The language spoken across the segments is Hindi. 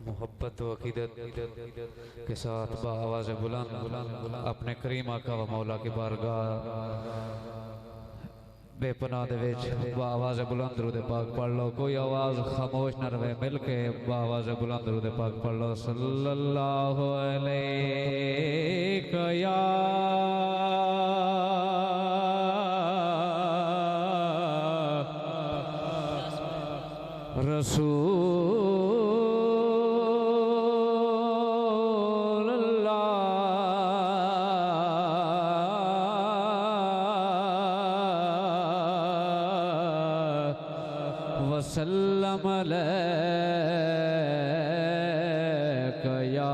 मोहब्बत व अकीदत के साथ आवाज़ बुलंद अपने करीम आका व मौला की बारगाह बेपनाह दे विच आवाज़ बुलंद दरूद पाक पढ़ लो। कोई आवाज़ खामोश न रहे, मिल के आवाज़ बुलंद दरूद पाक पढ़ लो। सल्लल्लाहु अलैहि या रसूल अल्लाह वसल्लम अलैका या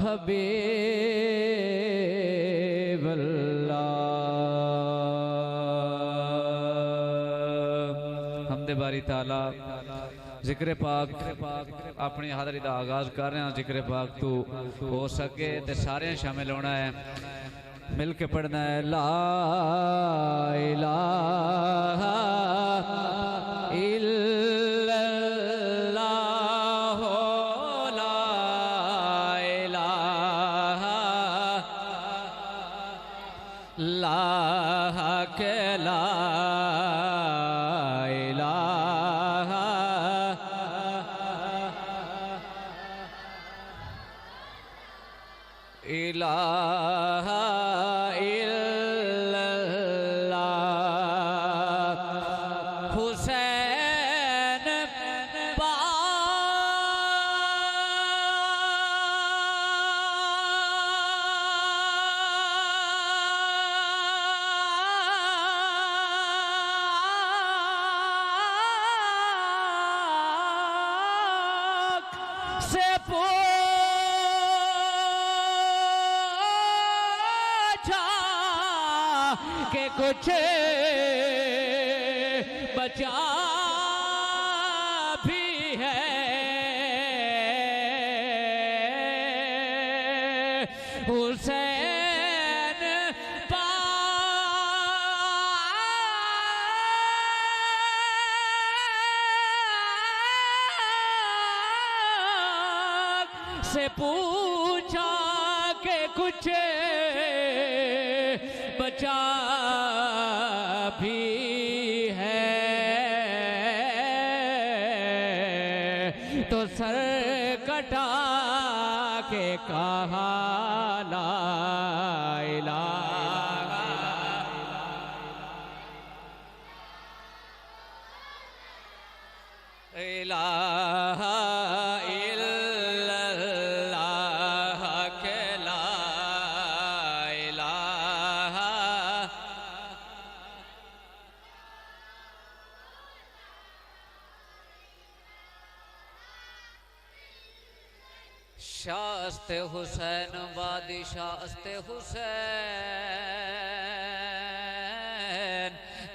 हबीब हमदे बारी ताला जिक्र पाक अपनी हाज़री का आगाज कर रहे हैं। जिक्र पाक तू हो सके तो सारे शामिल होना है, मिल के पढ़ना है। ला इलाहा इल्लल्लाह ला इलाहा ला के ला इलाहा इलाहा इल्लल्लाह हुसैन से के कुछ बचा भी है। हुसैन पाक से पूछा के कुछ बचा भी है, तो सर कटा के कहा ला इलाहा इलाहा इल्लल्लाह के ला इलाहा शास्ते हुसैन बादशाहस्ते हुसैन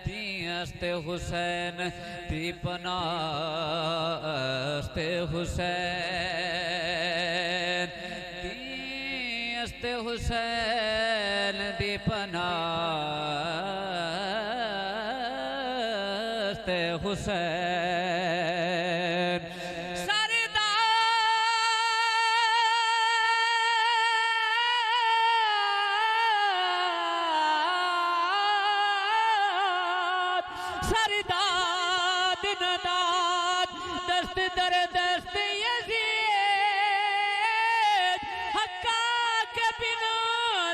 दीस्ते हुसैन दीपनास्ते हुसैन दीस्ते हुसैन दीपनास्ते हुसैन सरदाद नदाद दस्त दर दस्त यज़ीद हक्का के बिना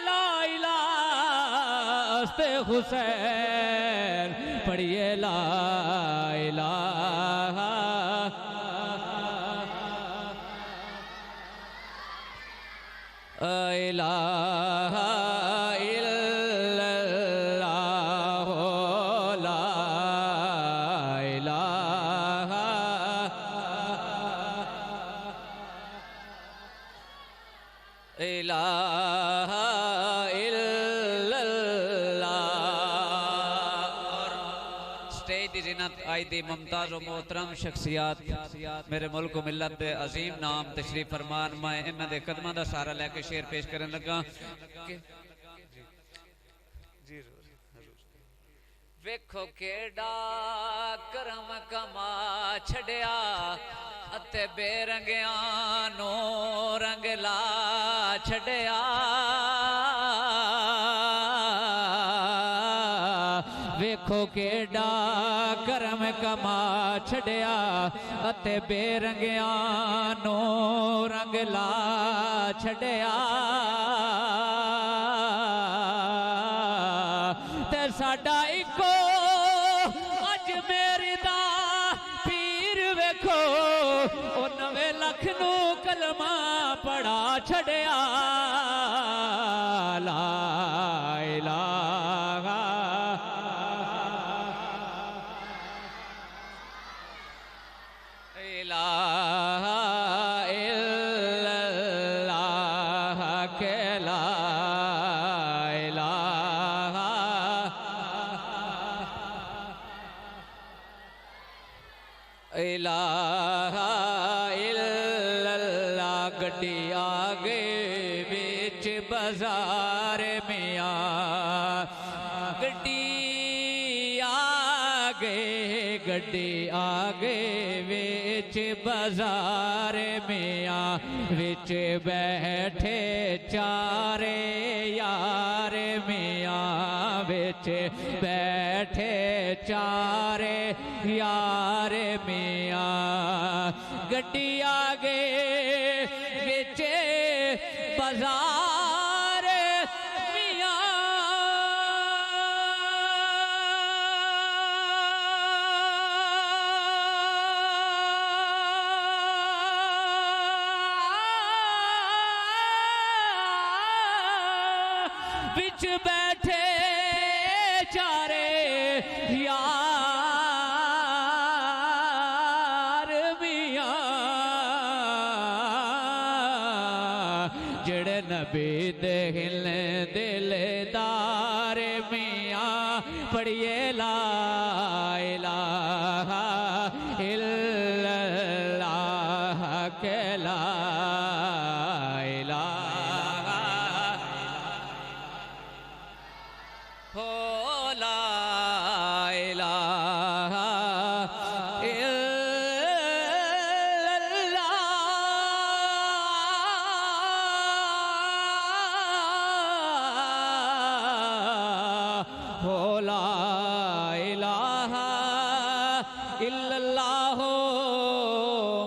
ला इलाहा हुसैन पढ़िए ला इलाहा इलाहा इल्लल्लाह ला इलाहा इलाहा आई दी मुमताज़ व मोहतरम शख्सियात मेरे मुल्क मिलत दे अजीम नाम तशरीफ फरमान। मैं इन्हां दे कदमां दा सहारा लैके शेर पेश करन लगा। वेखो केड़ा करम कमा छड़िया अते बेरंगिया नो रंग ला छड़िया वेखो केड़ा करम कमा छड़िया अते बेरंगिया नो रंग ला छड़िया ते साडा इको अज मेरी दा पीर वेखो ओ 9 लख नू कलमा पढ़ा छड़िया ला इलाहा इलाहा इल्लल्लाह के ला इलाहा इलाहा इल्लल्लाह गड्डी आगे बिच बाजार मियां गड्डी आगे विच बाजार मियां विच बैठे चारे यार मियां विच बैठे चारे यार मियां गड्डी आगे विच बाजार मियां बिच बैठे चारे यार मियां जड़े नबी दे हिल दिलदार मियां पढ़िए ला इलाहा इल्लल्लाह के ला इलाहा हो ला इलाहा इल्लल्लाह हो ला इलाहा इल्लल्लाह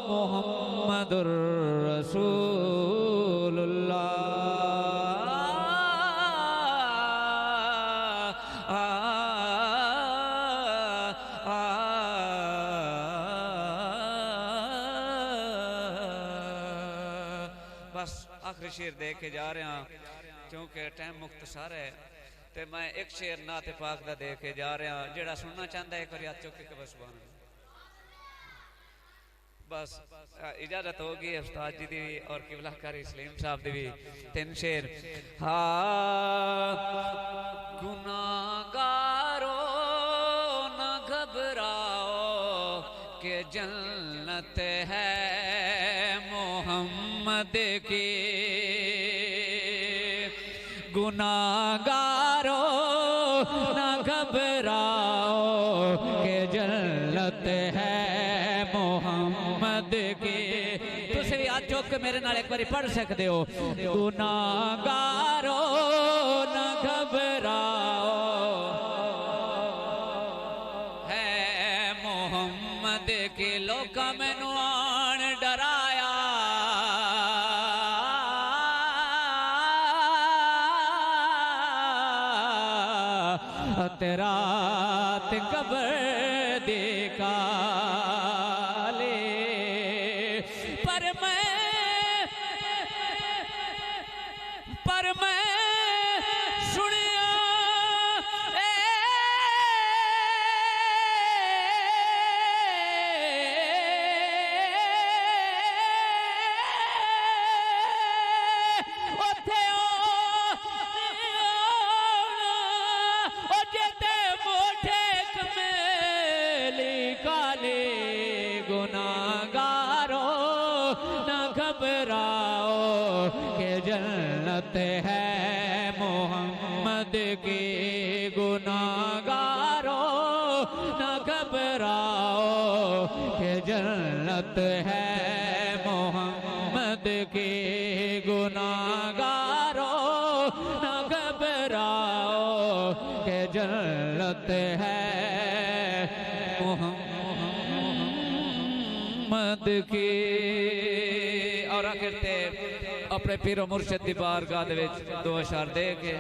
मुहम्मदुर रसूलुल्लाह बस आखिरी शेर दे के जा रहा क्योंकि टाइम मुख्तसर है तो मैं एक शेर नाते पाक दा दे के जा रहा जेड़ा सुनना चाहता है एक बार हाथ चुक के बस बस इजाजत होगी उस्ताद जी दी और किबला कारी सलीम साहब दी भी 3 शेर हाँ गुनाहगारो ना घबराओ के जन्नत है मोहम्मद की गुनाहगारो ना घबराओ के जन्नत है मोहम्मद की तुसी भी हाथ चुक के मेरे नाल एक बारी पढ़ सकते हो गुनाहगारो ना घबराओ है मोहम्मद की लोग मैनू आन डराया रात कब्र देखा ले पर मैं सुनिया गुनाहगारो न घबराओ के जन्नत है मोहम्मद की गुनाहगारो जन्नत है मोहम्मद की गुनाहगारों न घबराओ के जन्नत है मोहम्मद की। और आखिर ते अपने पीरो मुर्शिद दी बारगाह दे विच दो अशार दे के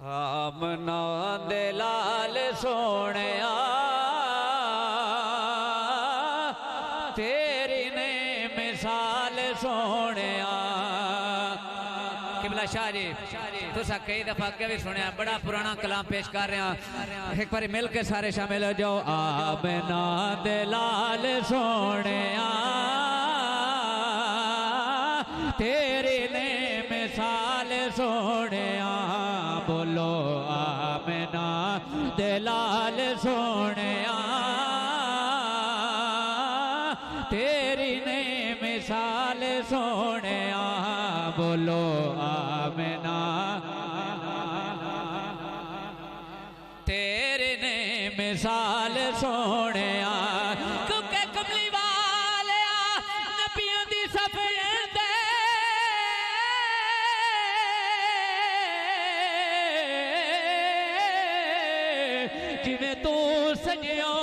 आमना दे लाल सोहणिया तेरी ने मिसाल सोहणिया। किबला शाह जी तुसा कई दफा अगे भी सुनिया, बड़ा पुराना कलाम पेश कर रहे हैं, एक बार मिल के सारे शामिल हो जाओ। आमना दे लाल सोहणिया तेरी ने मिसाल सोहणिया। बोलो आमना दे लाल सोहणिया तेरी ने मिसाल सोहणिया। बोलो आमना तेरी ने मिसाल सोहणिया। क्योंकि कमली वाले नबियों दी सफेद जिवें तू सजियो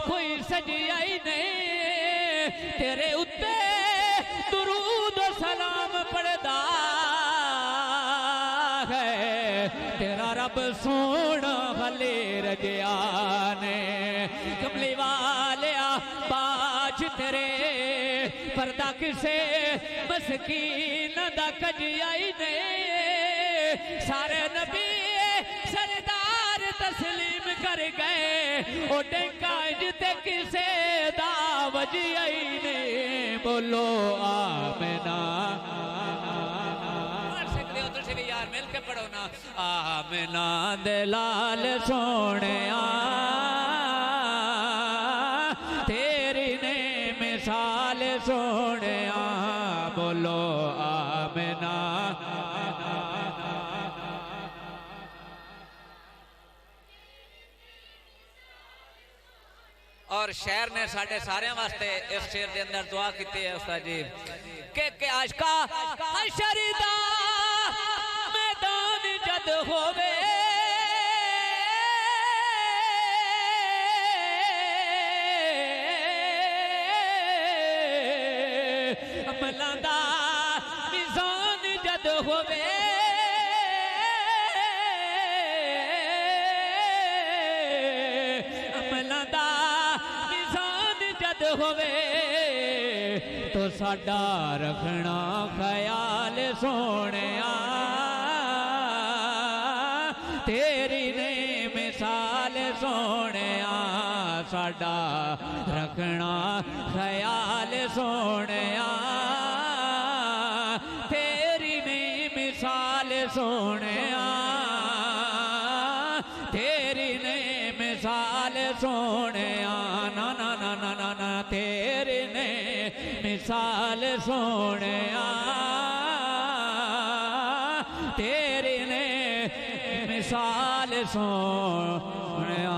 कोई सजिया ही नहीं, तेरे उत्ते दुरूद सलाम पढ़दा है तेरा रब सोना हले रजिया ने। कमली वालिया बाज तेरे पर्दा किसे मस्कीन दा कजिया ही नहीं, सारे नबी सरदार तस्लीम कर गए ओ डेंकाज ते किसे दा वजिया ही नहीं। बोलो आमना पढ़ सकते हो तुसी भी यार मिल के पढ़ो ना। आमना दे लाल सोहणिया तेरी ने मिसाल सोहणिया। बोलो आमना और शहर ने साढ़े सारे वास्ते इस शेर के अंदर दुआ की है उस्ताद जी के आशका शरीदा मैदान जद होवे अमलां दा मिजान जद होवे होवे तो साडा रखना ख्याल सोहणिया तेरी ने मिसाल सोहणिया। साडा रखना ख्याल सोहणिया तेरी ने मिसाल सोहणिया तेरी ने मिसाल सोहणिया। ना ना ना ना ना ना तेरे ने मिसाल सोहणिया तेरे ने मिसाल सोहणिया।